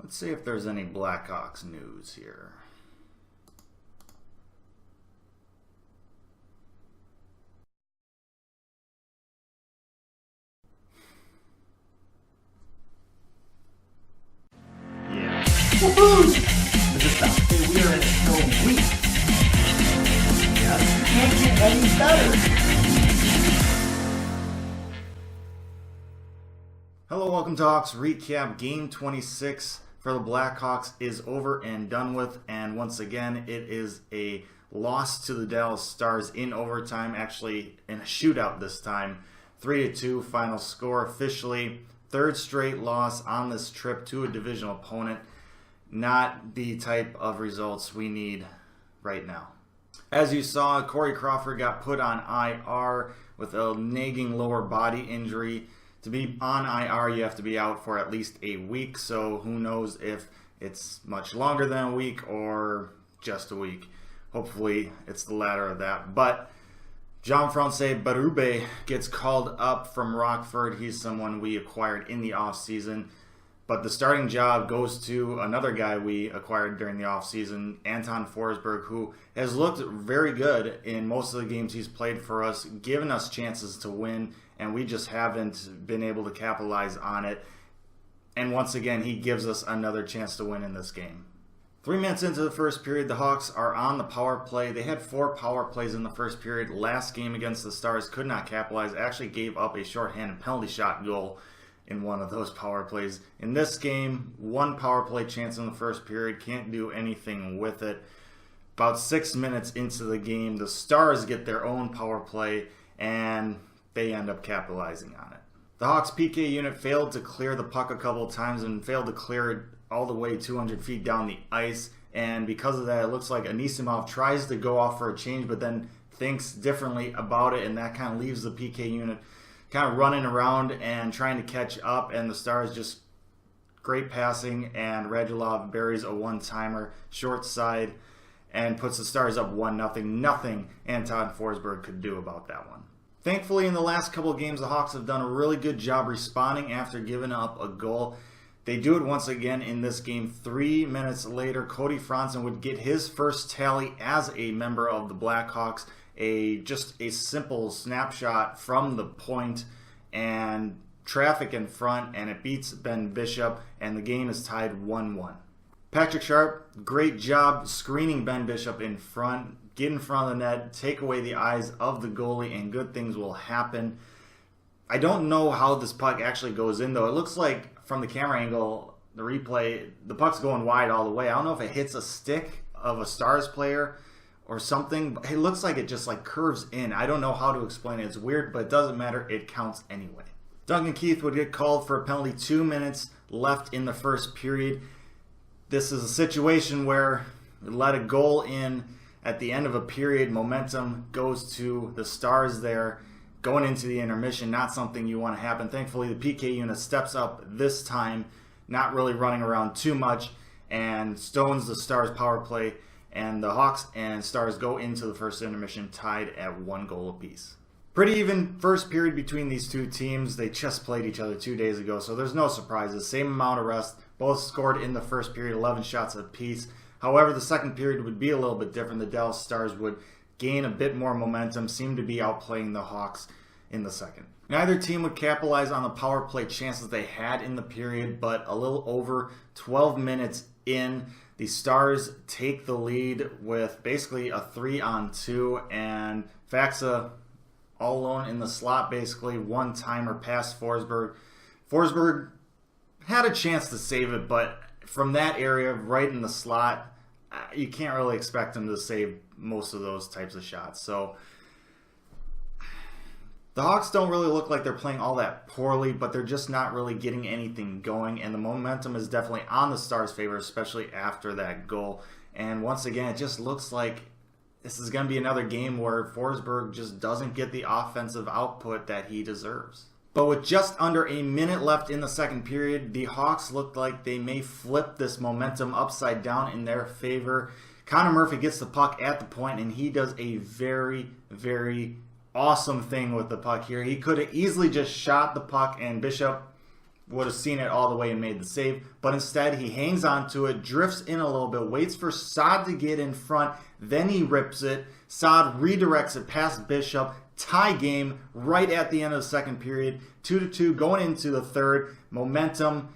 Let's see if there's any Blackhawks news here. Yeah. Woohoo! This is the we are in a snow week. Yeah, you can't get any better. Hello, welcome to Hawks Recap. Game 26 for the Blackhawks is over and done with, and once again it is a loss to the Dallas Stars in overtime, actually in a shootout this time. 3-2 final score officially. Third straight loss on this trip to a divisional opponent. Not the type of results we need right now. As you saw, Corey Crawford got put on IR with a nagging lower body injury. To be on IR, you have to be out for at least a week, so who knows if it's much longer than a week or just a week. Hopefully it's the latter of that. But Jean-François Berube gets called up from Rockford. He's someone we acquired in the offseason. But the starting job goes to another guy we acquired during the offseason, Anton Forsberg, who has looked very good in most of the games he's played for us, given us chances to win, and we just haven't been able to capitalize on it. And once again, he gives us another chance to win in this game. 3 minutes into the first period, the Hawks are on the power play. They had 4 power plays in the first period. Last game against the Stars, could not capitalize, actually gave up a shorthanded penalty shot goal in one of those power plays. In this game, 1 power play chance in the first period, can't do anything with it. About 6 minutes into the game, the Stars get their own power play, and they end up capitalizing on it. The Hawks PK unit failed to clear the puck a couple of times and failed to clear it all the way 200 feet down the ice, and because of that, it looks like Anisimov tries to go off for a change, but then thinks differently about it, and that kind of leaves the PK unit kind of running around and trying to catch up, and the Stars just great passing, and Radulov buries a one-timer short side and puts the Stars up 1-0. Nothing Anton Forsberg could do about that one. Thankfully, in the last couple of games, the Hawks have done a really good job responding after giving up a goal. They do it once again in this game. 3 minutes later, Cody Franson would get his first tally as a member of the Blackhawks. Just a simple snapshot from the point and traffic in front, and it beats Ben Bishop, and the game is tied 1-1. Patrick Sharp, great job screening Ben Bishop in front, get in front of the net, take away the eyes of the goalie, and good things will happen. I don't know how this puck actually goes in, though. It looks like from the camera angle, the replay, the puck's going wide all the way. I don't know if it hits a stick of a Stars player or something, but it looks like it just like curves in. I don't know how to explain it. It's weird, but it doesn't matter. It counts anyway. Duncan Keith would get called for a penalty. 2 minutes left in the first period. This is a situation where we let a goal in at the end of a period. Momentum goes to the Stars there going into the intermission. Not something you want to happen. Thankfully, the PK unit steps up this time, not really running around too much, and stones the Stars power play. And the Hawks and Stars go into the first intermission tied at 1 goal apiece. Pretty even first period between these two teams. They just played each other 2 days ago, so there's no surprises. Same amount of rest. Both scored in the first period, 11 shots apiece. However, the second period would be a little bit different. The Dallas Stars would gain a bit more momentum, seem to be outplaying the Hawks in the second. Neither team would capitalize on the power play chances they had in the period, but a little over 12 minutes in, the Stars take the lead with basically a 3-on-2, and Faxa all alone in the slot, basically one-timer past Forsberg. Forsberg had a chance to save it, but from that area, right in the slot, you can't really expect him to save most of those types of shots. So the Hawks don't really look like they're playing all that poorly, but they're just not really getting anything going, and the momentum is definitely on the Stars' favor, especially after that goal. And once again, it just looks like this is going to be another game where Forsberg just doesn't get the offensive output that he deserves. But with just under a minute left in the second period, the Hawks looked like they may flip this momentum upside down in their favor. Connor Murphy gets the puck at the point, and he does a very, very awesome thing with the puck here. He could have easily just shot the puck, and Bishop would have seen it all the way and made the save, but instead he hangs on to it, drifts in a little bit, waits for Saad to get in front, then he rips it. Saad redirects it past Bishop. Tie game right at the end of the second period. 2-2 going into the third. Momentum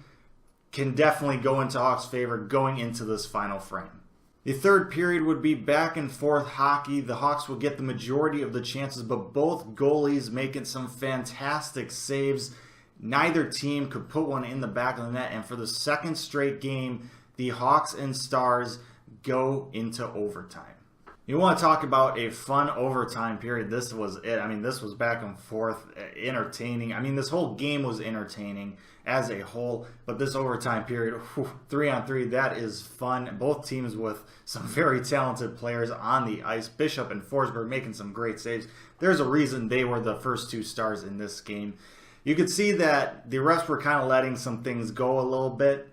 can definitely go into Hawks' favor going into this final frame. The third period would be back and forth hockey. The Hawks will get the majority of the chances, but both goalies making some fantastic saves. Neither team could put one in the back of the net, and for the second straight game, the Hawks and Stars go into overtime. You want to talk about a fun overtime period. This was it. I mean, this was back and forth, entertaining. I mean, this whole game was entertaining as a whole, but this overtime period, 3-on-3, that is fun. Both teams with some very talented players on the ice. Bishop and Forsberg making some great saves. There's a reason they were the first two stars in this game. You could see that the refs were kind of letting some things go a little bit.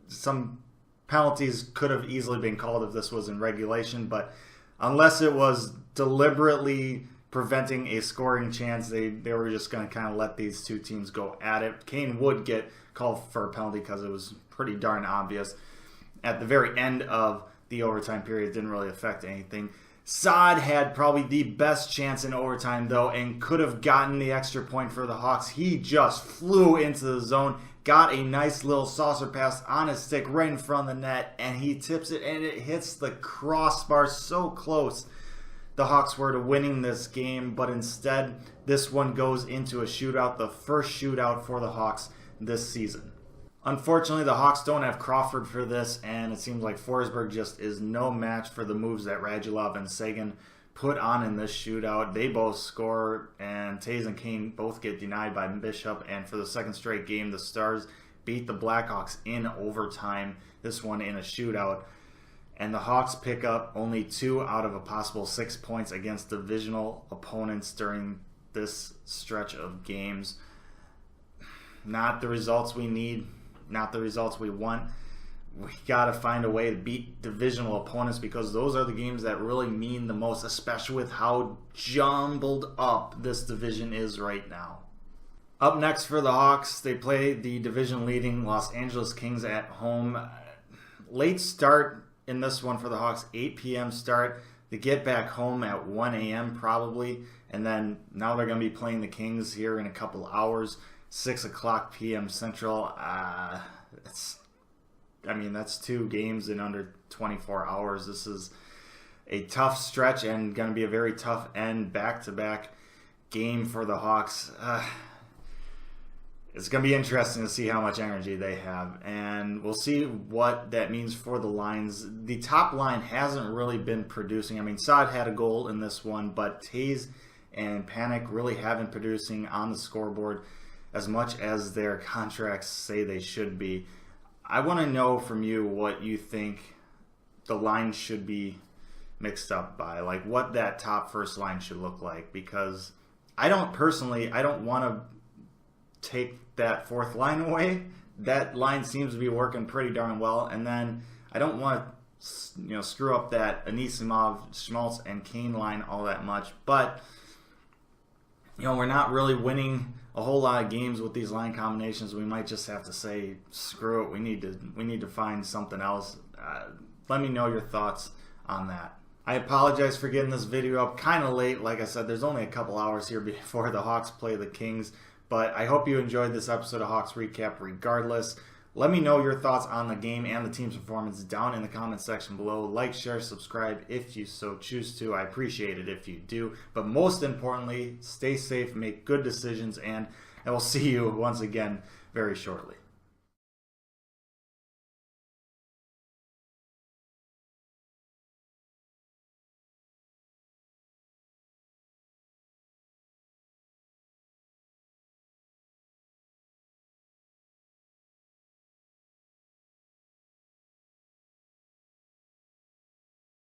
Some penalties could have easily been called if this was in regulation, but unless it was deliberately preventing a scoring chance, they were just going to kind of let these two teams go at it. Kane would get called for a penalty because it was pretty darn obvious. At the very end of the overtime period, it didn't really affect anything. Saad had probably the best chance in overtime, though, and could have gotten the extra point for the Hawks. He just flew into the zone, got a nice little saucer pass on his stick right in front of the net, and he tips it, and it hits the crossbar so close. The Hawks were to winning this game, but instead, this one goes into a shootout, the first shootout for the Hawks this season. Unfortunately, the Hawks don't have Crawford for this, and it seems like Forsberg just is no match for the moves that Radulov and Sagan put on in this shootout. They both score, and Taves and Kane both get denied by Bishop, and for the second straight game, the Stars beat the Blackhawks in overtime, this one in a shootout. And the Hawks pick up only 2 out of a possible 6 points against divisional opponents during this stretch of games. Not the results we need, not the results we want. We got to find a way to beat divisional opponents because those are the games that really mean the most, especially with how jumbled up this division is right now. Up next for the Hawks, they play the division-leading Los Angeles Kings at home. Late start in this one for the Hawks, 8 p.m. start. They get back home at 1 a.m. probably, and then now they're going to be playing the Kings here in a couple hours, 6 o'clock p.m. Central. That's 2 games in under 24 hours. This is a tough stretch and going to be a very tough end back-to-back game for the Hawks. It's going to be interesting to see how much energy they have, and we'll see what that means for the lines. The top line hasn't really been producing. I mean, Saad had a goal in this one, but Taves and Panic really haven't producing on the scoreboard as much as their contracts say they should be. I want to know from you what you think the line should be mixed up by, like what that top first line should look like, because I don't want to take that fourth line away. That line seems to be working pretty darn well, and then I don't want to screw up that Anisimov, Schmaltz, and Kane line all that much, but we're not really winning a whole lot of games with these line combinations. We might just have to say, screw it. We need to find something else. Let me know your thoughts on that. I apologize for getting this video up kind of late. Like I said, there's only a couple hours here before the Hawks play the Kings, but I hope you enjoyed this episode of Hawks Recap regardless. Let me know your thoughts on the game and the team's performance down in the comment section below. Like, share, subscribe if you so choose to. I appreciate it if you do. But most importantly, stay safe, make good decisions, and I will see you once again very shortly.